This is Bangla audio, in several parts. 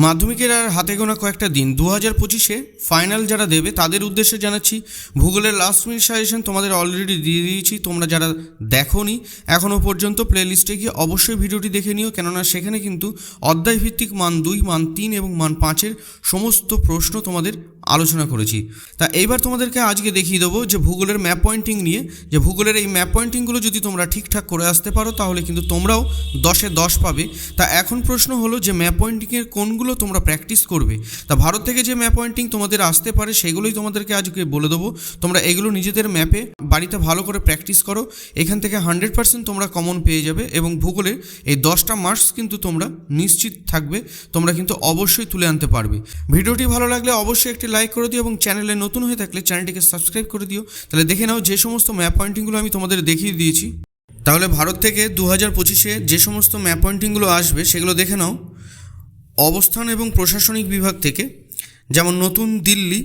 মাধ্যমিকের আর হাতে গোনা কয়েকটা দিন 2025-এ ফাইনাল যারা দেবে তাদের উদ্দেশ্যে জানাচ্ছি ভূগোলের লাস্ট মিনিট সাজেশন তোমাদের অলরেডি দিয়ে দিয়েছি। তোমরা যারা দেখোনি এখনও পর্যন্ত প্লেলিস্টে গিয়ে অবশ্যই ভিডিওটি দেখে নিও, কেননা সেখানে কিন্তু অধ্যায়ভিত্তিক মান 2, মান 3 এবং মান 5-এর সমস্ত প্রশ্ন তোমাদের আলোচনা করেছি। তা এইবার তোমাদেরকে আজকে দেখিয়ে দেবো যে ভূগোলের ম্যাপ পয়েন্টিং নিয়ে, যে ভূগোলের এই ম্যাপ পয়েন্টিংগুলো যদি তোমরা ঠিকঠাক করে আসতে পারো তাহলে কিন্তু তোমরাও 10-এ 10 পাবে। তা এখন প্রশ্ন হলো যে ম্যাপ পয়েন্টিংয়ের কোনগুলো তোমরা প্র্যাকটিস করবে। তা ভারত থেকে যে ম্যাপ পয়েন্টিং তোমাদের আসতে পারে সেগুলোই তোমাদেরকে আজকে বলে দেবো। তোমরা এগুলো নিজেদের ম্যাপে বাড়িতে ভালো করে প্র্যাকটিস করো, এখান থেকে 100% তোমরা কমন পেয়ে যাবে এবং ভূগোলের এই 10টা মার্কস কিন্তু তোমরা নিশ্চিত থাকবে তোমরা কিন্তু অবশ্যই তুলে আনতে পারবে। ভিডিওটি ভালো লাগলে অবশ্যই একটি লাইক করে দিও এবং চ্যানেলে নতুন হয়ে থাকলে চ্যানেলটিকে সাবস্ক্রাইব করে দিও। তাহলে দেখে নাও যে সমস্ত ম্যাপ পয়েন্টিংগুলো আমি তোমাদের দেখিয়ে দিয়েছি। তাহলে ভারত থেকে 2025-এ যে সমস্ত ম্যাপ পয়েন্টিংগুলো আসবে সেগুলো দেখে নাও। অবস্থান এবং প্রশাসনিক বিভাগ থেকে যেমন নতুন দিল্লি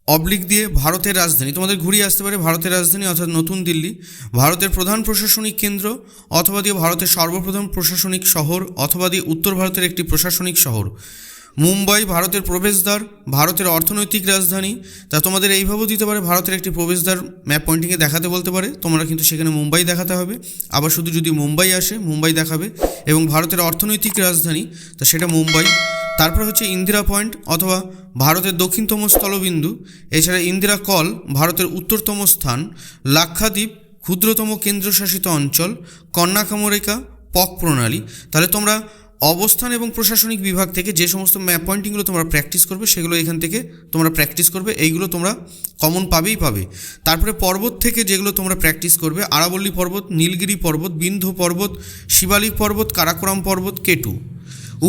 অবলিক দিয়ে ভারতের রাজধানী, তোমাদের ঘুরিয়ে আসতে পারে ভারতের রাজধানী অর্থাৎ নতুন দিল্লি, ভারতের প্রধান প্রশাসনিক কেন্দ্র অথবা দিয়ে ভারতের সর্বপ্রধান প্রশাসনিক শহর অথবা দিয়ে উত্তর ভারতের একটি প্রশাসনিক শহর, মুম্বাই ভারতের প্রবেশদ্বার, ভারতের অর্থনৈতিক রাজধানী। তা তোমাদের এইভাবেও দিতে পারে ভারতের একটি প্রবেশদ্বার ম্যাপ পয়েন্টিংয়ে দেখাতে বলতে পারে, তোমরা কিন্তু সেখানে মুম্বাই দেখাতে হবে। আবার শুধু যদি মুম্বাই আসে মুম্বাই দেখাবে এবং ভারতের অর্থনৈতিক রাজধানী তা সেটা মুম্বাই। তারপর হচ্ছে ইন্দিরা পয়েন্ট অথবা ভারতের দক্ষিণতম স্থলবিন্দু, এছাড়া ইন্দিরা কল ভারতের উত্তরতম স্থান, লাক্ষাদ্বীপ ক্ষুদ্রতম কেন্দ্রশাসিত অঞ্চল, কন্যাকুমারিকা পক প্রণালী। তাহলে তোমরা অবস্থান এবং প্রশাসনিক বিভাগ থেকে যে সমস্ত ম্যাপ পয়েন্টিংগুলো তোমরা প্র্যাকটিস করবে সেগুলো এখান থেকে তোমরা প্র্যাকটিস করবে, এইগুলো তোমরা কমন পাবেই পাবে। তারপরে পর্বত থেকে যেগুলো তোমরা প্র্যাকটিস করবে আরাবল্লী পর্বত, নীলগিরি পর্বত, বিন্ধ্য পর্বত, শিবালিক পর্বত, কারাকোরাম পর্বত, কেটু।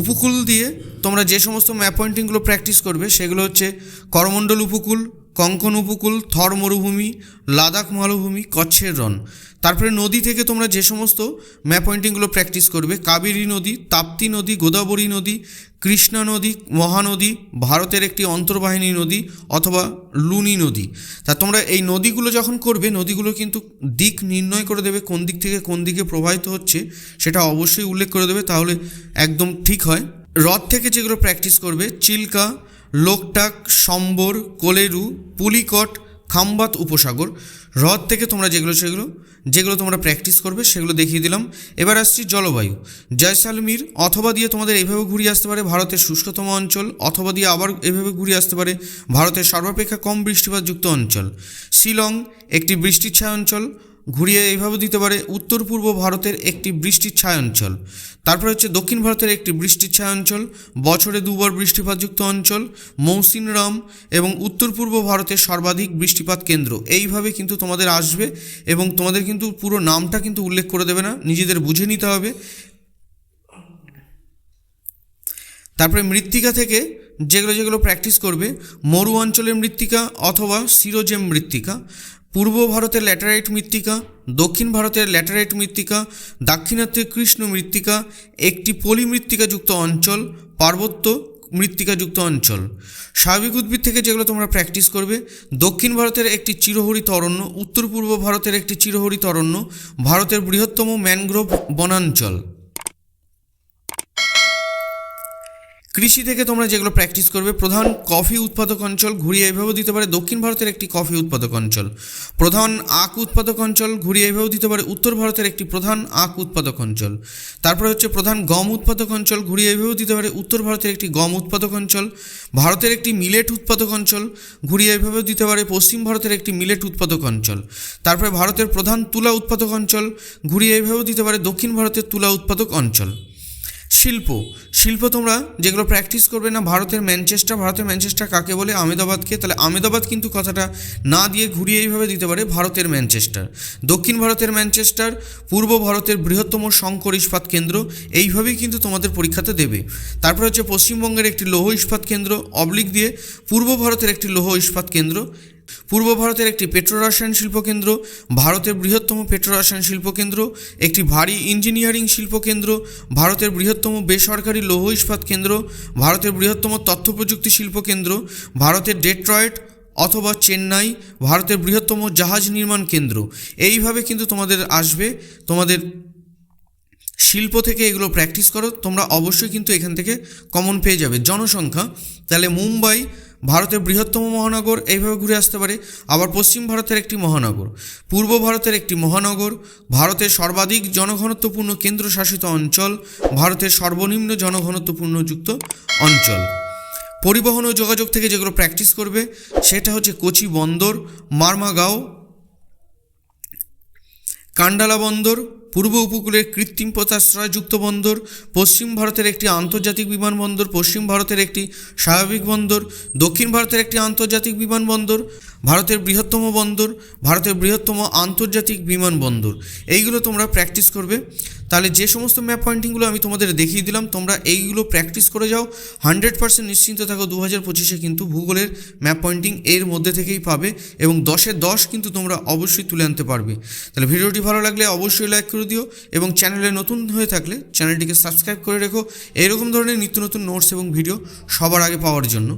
উপকূল দিয়ে তোমরা যে সমস্ত ম্যাপ পয়েন্টিংগুলো প্র্যাকটিস করবে সেগুলো হচ্ছে করমণ্ডল উপকূল, কঙ্কন উপকূল, থর মরুভূমি, লাদাখ মালভূমি, কচ্ছের রণ। তারপরে নদী থেকে তোমরা যে সমস্ত ম্যাপ পয়েন্টিংগুলো প্র্যাকটিস করবে কাবেরী নদী, তাপ্তি নদী, গোদাবরী নদী, কৃষ্ণা নদী, মহানদী, ভারতের একটি অন্তর্বাহিনী নদী অথবা লুনি নদী। তা তোমরা এই নদীগুলো যখন করবে নদীগুলো কিন্তু দিক নির্ণয় করে দেবে, কোন দিক থেকে কোন দিকে প্রবাহিত হচ্ছে সেটা অবশ্যই উল্লেখ করে দেবে, তাহলে একদম ঠিক হয়। হ্রদ থেকে যেগুলো প্র্যাকটিস করবে চিল্কা, লোকটাক, সম্বর, কোলেরু, পুলিকট, খাম্বাত উপসাগর। হ্রদ থেকে তোমরা যেগুলো তোমরা প্র্যাকটিস করবে সেগুলো দেখিয়ে দিলাম। এবার আসছি জলবায়ু। জয়সালমীর অথবা দিয়ে তোমাদের এইভাবে ঘুরিয়ে আসতে পারে ভারতের শুষ্কতম অঞ্চল, অথবা দিয়ে আবার এভাবে ঘুরিয়ে আসতে পারে ভারতের সর্বাপেক্ষা কম বৃষ্টিপাতযুক্ত অঞ্চল। শিলং একটি বৃষ্টির ছায়া অঞ্চল, ঘুরিয়ে এইভাবে দিতে পারে উত্তর পূর্ব ভারতের একটি বৃষ্টির ছায়া অঞ্চল। তারপরে হচ্ছে দক্ষিণ ভারতের একটি বৃষ্টির ছায়া অঞ্চল, বছরে 2 বার বৃষ্টিপাতযুক্ত অঞ্চল, মৌসিনরাম এবং উত্তর পূর্ব ভারতের সর্বাধিক বৃষ্টিপাত কেন্দ্র। এইভাবে কিন্তু তোমাদের আসবে এবং তোমাদের কিন্তু পুরো নামটা কিন্তু উল্লেখ করে দেবে না, নিজেদের বুঝে নিতে হবে। তারপরে মৃত্তিকা থেকে যেগুলো প্র্যাকটিস করবে মরু অঞ্চলের মৃত্তিকা অথবা সিরোজেম মৃত্তিকা, পূর্ব ভারতের ল্যাটেরাইট মৃত্তিকা, দক্ষিণ ভারতের ল্যাটেরাইট মৃত্তিকা, দাক্ষিণাত্যের কৃষ্ণ মৃত্তিকা, একটি পলিমৃত্তিকাযুক্ত অঞ্চল, পার্বত্য মৃত্তিকাযুক্ত অঞ্চল। স্বাভাবিক উদ্ভিদ থেকে যেগুলো তোমরা প্র্যাকটিস করবে দক্ষিণ ভারতের একটি চিরহরিত অরণ্য, উত্তর পূর্ব ভারতের একটি চিরহরিত অরণ্য, ভারতের বৃহত্তম ম্যানগ্রোভ বনাঞ্চল। কৃষি থেকে তোমরা যেগুলো প্র্যাকটিস করবে প্রধান কফি উৎপাদক অঞ্চল, ঘুরিয়ে এইভাবেও দিতে পারে দক্ষিণ ভারতের একটি কফি উৎপাদক অঞ্চল। প্রধান আখ উৎপাদক অঞ্চল, ঘুরিয়ে এইভাবেও দিতে পারে উত্তর ভারতের একটি প্রধান আখ উৎপাদক অঞ্চল। তারপরে হচ্ছে প্রধান গম উৎপাদক অঞ্চল, ঘুরিয়ে এইভাবেও দিতে পারে উত্তর ভারতের একটি গম উৎপাদক অঞ্চল। ভারতের একটি মিলেট উৎপাদক অঞ্চল, ঘুরিয়ে এইভাবেও দিতে পারে পশ্চিম ভারতের একটি মিলেট উৎপাদক অঞ্চল। তারপরে ভারতের প্রধান তুলা উৎপাদক অঞ্চল, ঘুরিয়ে এইভাবেও দিতে পারে দক্ষিণ ভারতের তুলা উৎপাদক অঞ্চল। শিল্প তোমরা যেগুলো প্র্যাকটিস করবে না ভারতের ম্যানচেস্টার কাকে বলে? আহমেদাবাদকে। তাহলে আহমেদাবাদ কিন্তু কথাটা না দিয়ে ঘুরিয়ে এইভাবে দিতে পারে ভারতের ম্যানচেস্টার। দক্ষিণ ভারতের ম্যানচেস্টার, পূর্ব ভারতের বৃহত্তম শঙ্কর ইস্পাত কেন্দ্র, এইভাবেই কিন্তু তোমাদের পরীক্ষাতে দেবে। তারপর হচ্ছে পশ্চিমবঙ্গের একটি লৌহ ইস্পাত কেন্দ্র, অবলিক দিয়ে পূর্ব ভারতের একটি লৌহ ইস্পাত কেন্দ্র, পূর্ব ভারতের একটি পেট্রোরসায়ন শিল্পকেন্দ্র, ভারতের বৃহত্তম পেট্রোরসায়ন শিল্পকেন্দ্র, একটি ভারী ইঞ্জিনিয়ারিং শিল্পকেন্দ্র, ভারতের বৃহত্তম বেসরকারি লৌহ ইস্পাত কেন্দ্র, ভারতের বৃহত্তম তথ্য প্রযুক্তি শিল্পকেন্দ্র, ভারতের ডেট্রয়েট অথবা চেন্নাই, ভারতের বৃহত্তম জাহাজ নির্মাণ কেন্দ্র। এইভাবে কিন্তু তোমাদের আসবে তোমাদের শিল্প থেকে এগুলো প্র্যাকটিস করো, তোমরা অবশ্যই কিন্তু এখান থেকে কমন পেয়ে যাবে। জনসংখ্যা, তাহলে মুম্বাই ভারতের বৃহত্তম মহানগর, এইভাবে ঘুরে আসতে পারে। আবার পশ্চিম ভারতের একটি মহানগর, পূর্ব ভারতের একটি মহানগর, ভারতের সর্বাধিক জনঘনত্বপূর্ণ কেন্দ্রশাসিত অঞ্চল, ভারতের সর্বনিম্ন জনঘনত্বপূর্ণ যুক্ত অঞ্চল। পরিবহন ও যোগাযোগ থেকে যেগুলো প্র্যাকটিস করবে সেটা হচ্ছে কোচি বন্দর, মারমাগাঁও, কান্ডালা বন্দর, পূর্ব উপকূলের কৃত্রিম পোতাশ্রয়যুক্ত বন্দর, পশ্চিম ভারতের একটি আন্তর্জাতিক বিমানবন্দর, পশ্চিম ভারতের একটি স্বাভাবিক বন্দর, দক্ষিণ ভারতের একটি আন্তর্জাতিক বিমানবন্দর, ভারতের বৃহত্তম বন্দর, ভারতের বৃহত্তম আন্তর্জাতিক বিমানবন্দর। এইগুলো তোমরা প্র্যাকটিস করবে। তাহলে যে সমস্ত ম্যাপ পয়েন্টিংগুলো আমি তোমাদের দেখিয়ে দিলাম, তোমরা এইগুলো প্র্যাকটিস করে যাও। 100% নিশ্চিন্ত থাকো 2025-এ কিন্তু ভূগোলের ম্যাপ পয়েন্টিং এর মধ্যে থেকেই পাবে এবং 10-এ 10 কিন্তু তোমরা অবশ্যই তুলে আনতে পারবে। তাহলে ভিডিওটি ভালো লাগলে অবশ্যই লাইক করে দিও এবং চ্যানেলে নতুন হয়ে থাকলে চ্যানেলটিকে সাবস্ক্রাইব করে রেখো এরকম ধরনের নিত্য নতুন নোটস এবং ভিডিও সবার আগে পাওয়ার জন্য।